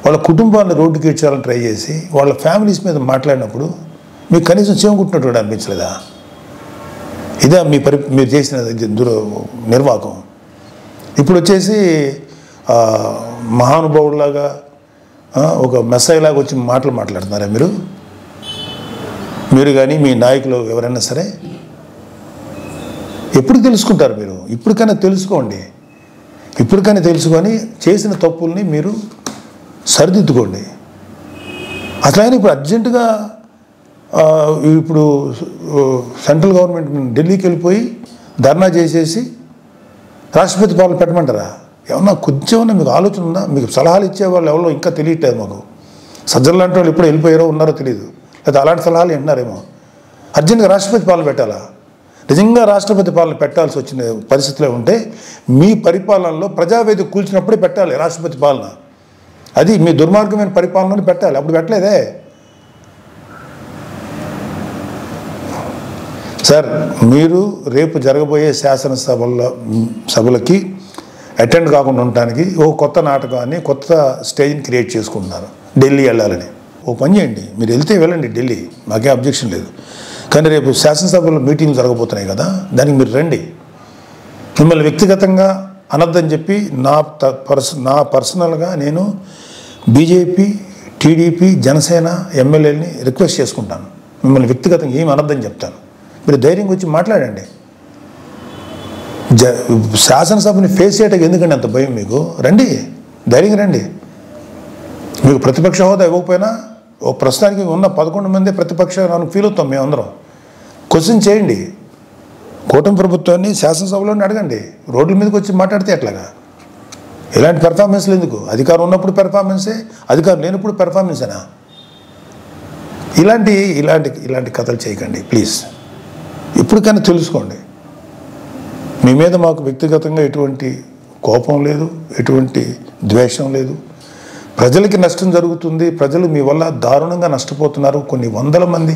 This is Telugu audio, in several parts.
వాళ్ళ కుటుంబాన్ని రోడ్డుకి ఇచ్చాలని ట్రై చేసి వాళ్ళ ఫ్యామిలీస్ మీద మాట్లాడినప్పుడు మీకు కనీసం చేమకుట్టినట్టు అనిపించలేదా? ఇదే మీరు చేసిన నిర్వాహకం. ఇప్పుడు వచ్చేసి మహానుభావుడిలాగా ఒక మెస్సైలాగా వచ్చి మాట్లాడుతున్నారా మీరు కానీ మీ నాయకులు ఎవరైనా సరే? ఎప్పుడు తెలుసుకుంటారు మీరు? ఇప్పటికైనా తెలుసుకోండి. ఇప్పటికైనా తెలుసుకొని చేసిన తప్పుల్ని మీరు సరిదిద్దుకోండి. అట్లయినా ఇప్పుడు అర్జెంటుగా ఇప్పుడు సెంట్రల్ గవర్నమెంట్ ఢిల్లీకి వెళ్ళిపోయి ధర్నా చేసేసి రాష్ట్రపతి పాలన పెట్టమంటారా? ఏమన్నా కొంచెమన్నా మీకు ఆలోచన ఉందా? మీకు సలహాలు ఇచ్చేవాళ్ళు ఎవరో ఇంకా తెలియట్లేదు మాకు. సజ్జలు లాంటి వాళ్ళు ఎప్పుడు వెళ్ళిపోయారో ఉన్నారో తెలియదు, లేదా అలాంటి సలహాలు వింటున్నారేమో. అర్జెంటుగా రాష్ట్రపతి పాలన పెట్టాలా? నిజంగా రాష్ట్రపతి పాలన పెట్టాల్సి వచ్చిన పరిస్థితిలో ఉంటే మీ పరిపాలనలో ప్రజావేదిక కూల్చినప్పుడే పెట్టాలి రాష్ట్రపతి పాలన. అది మీ దుర్మార్గమైన పరిపాలనని పెట్టాలి. అప్పుడు పెట్టలేదే సార్. మీరు రేపు జరగబోయే సభలకి అటెండ్ కాకుండా ఉండటానికి ఓ కొత్త నాటకాన్ని, కొత్త స్టేజ్ని క్రియేట్ చేసుకుంటున్నారు. ఢిల్లీ వెళ్ళాలని ఓ పని చేయండి, మీరు వెళ్తే వెళ్ళండి ఢిల్లీ, మాకేం అబ్జెక్షన్ లేదు. కానీ రేపు శాసనసభలో మీటింగ్లు జరగబోతున్నాయి కదా, దానికి మీరు రండి. మిమ్మల్ని వ్యక్తిగతంగా అనొద్దని చెప్పి నా పర్సనల్గా నేను బీజేపీ, టీడీపీ, జనసేన ఎమ్మెల్యేలని రిక్వెస్ట్ చేసుకుంటాను. మిమ్మల్ని వ్యక్తిగతంగా ఏమి అనొద్దని చెప్తాను. మీరు ధైర్యంగా వచ్చి మాట్లాడండి. శాసనసభని ఫేస్ చేయడానికి ఎందుకండి అంత భయం మీకు? రండి, ధైర్యంగా రండి. మీకు ప్రతిపక్ష హోదా ఇవ్వకపోయినా ఓ ప్రస్తుతానికి ఉన్న 11 మంది ప్రతిపక్ష ఫీల్ అవుతాం మేమందరం. క్వశ్చన్ చేయండి, కూటమి ప్రభుత్వాన్ని శాసనసభలోనే అడగండి. రోడ్ల మీదకి వచ్చి మాట్లాడితే ఎట్లాగా? ఇలాంటి పెర్ఫార్మెన్స్లు ఎందుకు? అధికారం ఉన్నప్పుడు పెర్ఫార్మెన్సే, అధికారం లేనప్పుడు పెర్ఫార్మెన్సేనా? ఇలాంటి కథలు చేయకండి ప్లీజ్. ఇప్పటికైనా తెలుసుకోండి. మీ మీద మాకు వ్యక్తిగతంగా ఎటువంటి కోపం లేదు, ఎటువంటి ద్వేషం లేదు. ప్రజలకి నష్టం జరుగుతుంది, ప్రజలు మీ వల్ల దారుణంగా నష్టపోతున్నారు. కొన్ని వందల మంది,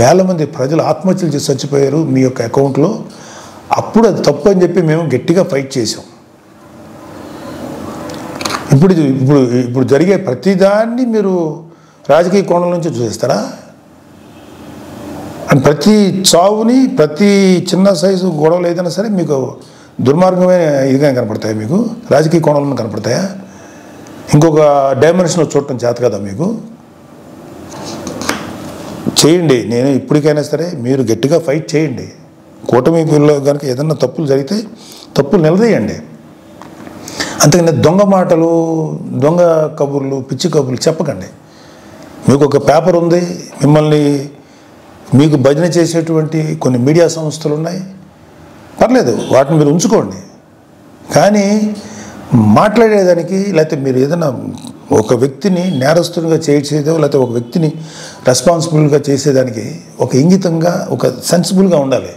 వేల మంది ప్రజలు ఆత్మహత్యలు చేసి చచ్చిపోయారు మీ యొక్క అకౌంట్లో. అప్పుడు అది తప్పు అని చెప్పి మేము గట్టిగా ఫైట్ చేసాం. ఇప్పుడు జరిగే ప్రతిదాన్ని మీరు రాజకీయ కోణం నుంచి చూసేస్తారా? అండ్ ప్రతి చావుని, ప్రతి చిన్న సైజు గొడవలు ఏదైనా సరే మీకు దుర్మార్గమైన ఇదిగా కనపడతాయా? మీకు రాజకీయ కోణంలో కనపడతాయా? ఇంకొక డైమెన్షన్లో చూడటం చేత కదా మీకు? చేయండి. నేను ఇప్పటికైనా సరే మీరు గట్టిగా ఫైట్ చేయండి. కూటమిలో కనుక ఏదన్నా తప్పులు జరిగితే తప్పులు నిలదీయండి. అంతకన్నా దొంగ మాటలు, దొంగ కబుర్లు, పిచ్చి కబుర్లు చెప్పకండి. మీకు ఒక పేపర్ ఉంది, మీకు భజన చేసేటువంటి కొన్ని మీడియా సంస్థలు ఉన్నాయి, పర్లేదు, వాటిని మీరు ఉంచుకోండి. కానీ మాట్లాడేదానికి, లేకపోతే మీరు ఏదైనా ఒక వ్యక్తిని నేరస్తునిగా చేసేదో, లేకపోతే ఒక వ్యక్తిని రెస్పాన్సిబుల్గా చేసేదానికి ఒక ఇంగితంగా, ఒక సెన్సిబుల్గా ఉండాలి.